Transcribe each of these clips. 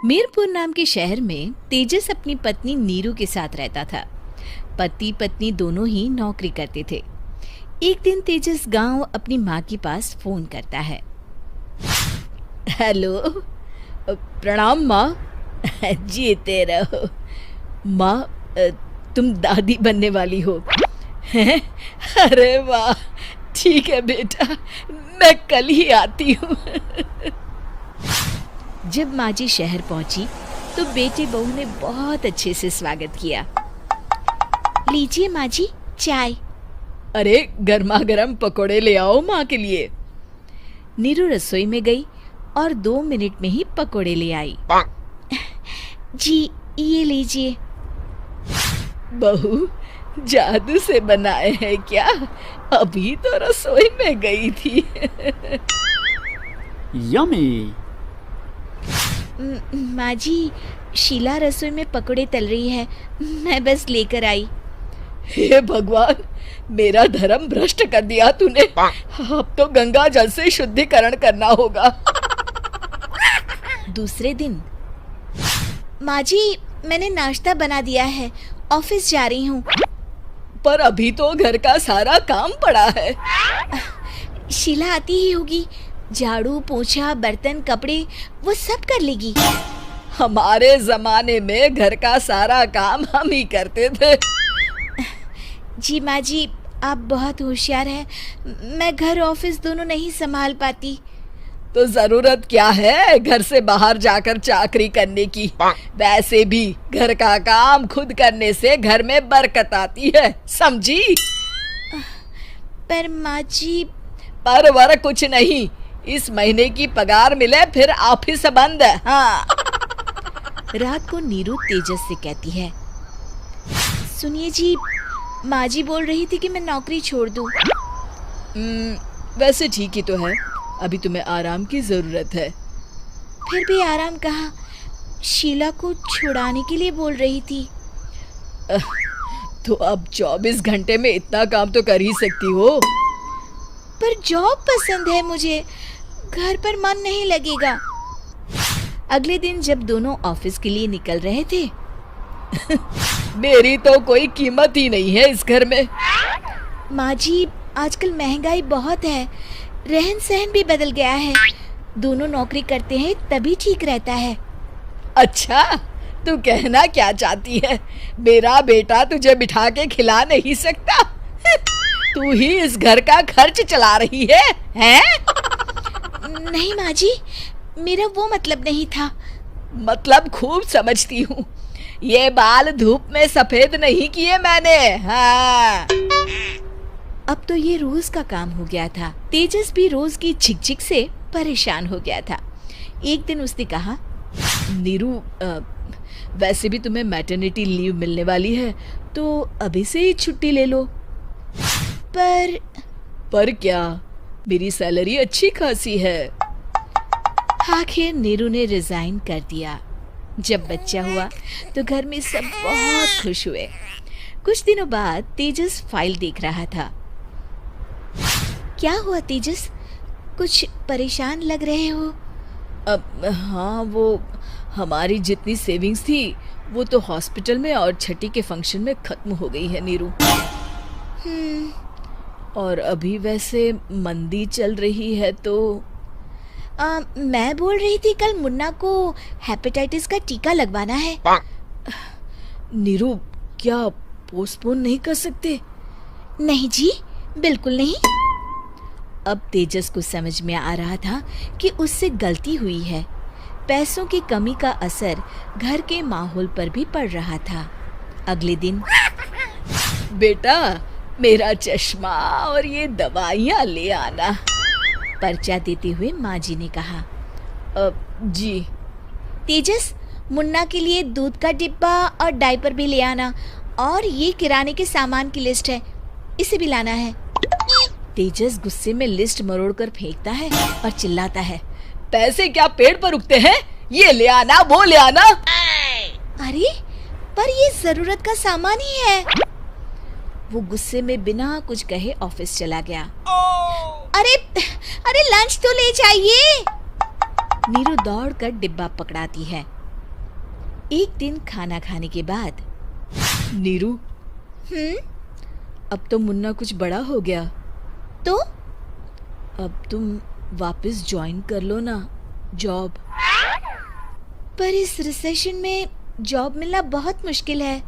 मीरपुर नाम के शहर में तेजस अपनी पत्नी नीरू के साथ रहता था। पति पत्नी दोनों ही नौकरी करते थे। एक दिन तेजस गांव अपनी माँ के पास फोन करता है। हेलो, प्रणाम माँ। जीते रहो माँ, तुम दादी बनने वाली हो हैं? अरे वाह, ठीक है बेटा, मैं कल ही आती हूँ। जब माँ जी शहर पहुंची तो बेटे बहू ने बहुत अच्छे से स्वागत किया। लीजिए माँ जी, चाय। अरे गर्मा गर्म पकोड़े ले आओ माँ के लिए। नीरू रसोई में गई और 2 मिनट में ही पकोड़े ले आई। जी ये लीजिए। बहू जादू से बनाए हैं क्या? अभी तो रसोई में गई थी। यम्मी। माँ जी, शीला रसोई में पकोड़े तल रही है, मैं बस लेकर आई। हे भगवान, मेरा धर्म भ्रष्ट कर दिया तूने। अब तो गंगा जल से शुद्धिकरण करना होगा। दूसरे दिन, माँ जी मैंने नाश्ता बना दिया है, ऑफिस जा रही हूँ। पर अभी तो घर का सारा काम पड़ा है। शीला आती ही होगी, झाड़ू पोछा बर्तन कपड़े वो सब कर लेगी। हमारे जमाने में घर का सारा काम हम ही करते थे। जी माँ जी, आप बहुत होशियार हैं, मैं घर ऑफिस दोनों नहीं संभाल पाती। तो जरूरत क्या है घर से बाहर जाकर चाकरी करने की? वैसे भी घर का काम खुद करने से घर में बरकत आती है, समझी? पर माँ जी। पर वर कुछ नहीं, इस महीने की पगार मिले फिर ऑफिस बंद है। हाँ। रात को नीरू तेजस से कहती है, सुनिए जी, माँ जी बोल रही थी कि मैं नौकरी छोड़ दूं। वैसे ठीक ही तो है, अभी तुम्हें आराम की जरूरत है। फिर भी आराम कहाँ, शीला को छुड़ाने के लिए बोल रही थी। तो अब 24 घंटे में इतना काम तो कर ही सकती हो। पर जॉब पसंद है मुझे, घर पर मन नहीं लगेगा। अगले दिन जब दोनों ऑफिस के लिए निकल रहे थे, मेरी तो कोई कीमत ही नहीं है इस घर में। माँ जी, आजकल महंगाई बहुत है, रहन सहन भी बदल गया है, दोनों नौकरी करते हैं तभी ठीक रहता है। अच्छा, तू कहना क्या चाहती है? मेरा बेटा तुझे बिठा के खिला नहीं सकता? तू ही इस घर का खर्च चला रही है, हैं? नहीं माँ जी, मेरा वो मतलब नहीं था। मतलब खूब समझती हूँ, ये बाल धूप में सफेद नहीं किए मैंने। हाँ। अब तो ये रोज का काम हो गया था। तेजस भी रोज की झिकझिक से परेशान हो गया था। एक दिन उसने कहा, नीरू, वैसे भी तुम्हें मैटरनिटी लीव मिलने वाली है, तो अभी से ही छुट्टी ले लो। पर क्या, मेरी सैलरी अच्छी खासी है। आखिर नीरू ने रिजाइन कर दिया। जब बच्चा हुआ तो घर में सब बहुत खुश हुए। कुछ दिनों बाद तेजस फाइल देख रहा था। क्या हुआ तेजस, कुछ परेशान लग रहे हो? हाँ, वो हमारी जितनी सेविंग्स थी वो तो हॉस्पिटल में और छठी के फंक्शन में खत्म हो गई है नीरू। और अभी वैसे मंदी चल रही है तो मैं बोल रही थी कल मुन्ना को हेपेटाइटिस का टीका लगवाना है। नीरू, क्या पोस्टपोन नहीं कर सकते? नहीं जी, बिल्कुल नहीं। अब तेजस को समझ में आ रहा था कि उससे गलती हुई है। पैसों की कमी का असर घर के माहौल पर भी पड़ रहा था। अगले दिन, बेटा मेरा चश्मा और ये दवाइयाँ ले आना, पर्चा देते हुए माँ जी ने कहा। जी। तेजस, मुन्ना के लिए दूध का डिब्बा और डायपर भी ले आना, और ये किराने के सामान की लिस्ट है, इसे भी लाना है। तेजस गुस्से में लिस्ट मरोड़कर फेंकता है और चिल्लाता है, पैसे क्या पेड़ पर उगते हैं? ये ले आना, वो ले आना। अरे पर ये जरूरत का सामान ही है। वो गुस्से में बिना कुछ कहे ऑफिस चला गया। अरे लंच तो ले जाइए। नीरू दौड़कर डिब्बा पकड़ाती है एक दिन खाना खाने के बाद, नीरू, अब तो मुन्ना कुछ बड़ा हो गया, तो अब तुम वापस ज्वाइन कर लो ना जॉब। पर इस रिसेशन में जॉब मिलना बहुत मुश्किल है।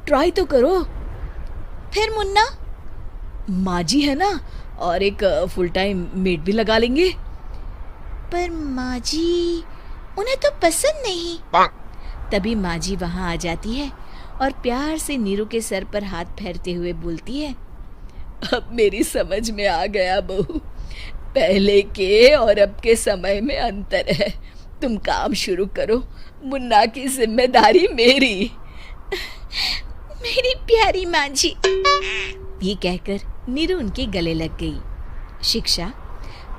ट्राई तो करो। फिर मुन्ना, माँ जी है ना, और एक फुल टाइम मेड भी लगा लेंगे। पर माँ जी, उन्हें तो पसंद नहीं। तभी माँ जी वहाँ आ जाती है और प्यार से नीरू के सर पर हाथ फेरते हुए बोलती है, अब मेरी समझ में आ गया बहू, पहले के और अब के समय में अंतर है। तुम काम शुरू करो, मुन्ना की जिम्मेदारी मेरी। मेरी प्यारी माँ जी, ये कहकर नीरू उनके गले लग गई। शिक्षा,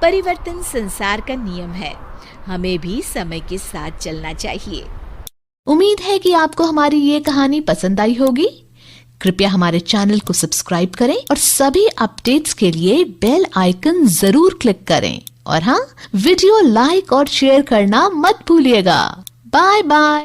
परिवर्तन संसार का नियम है, हमें भी समय के साथ चलना चाहिए। उम्मीद है कि आपको हमारी ये कहानी पसंद आई होगी। कृपया हमारे चैनल को सब्सक्राइब करें और सभी अपडेट्स के लिए बेल आइकन जरूर क्लिक करें। और हाँ, वीडियो लाइक और शेयर करना मत भूलिएगा। Bye bye.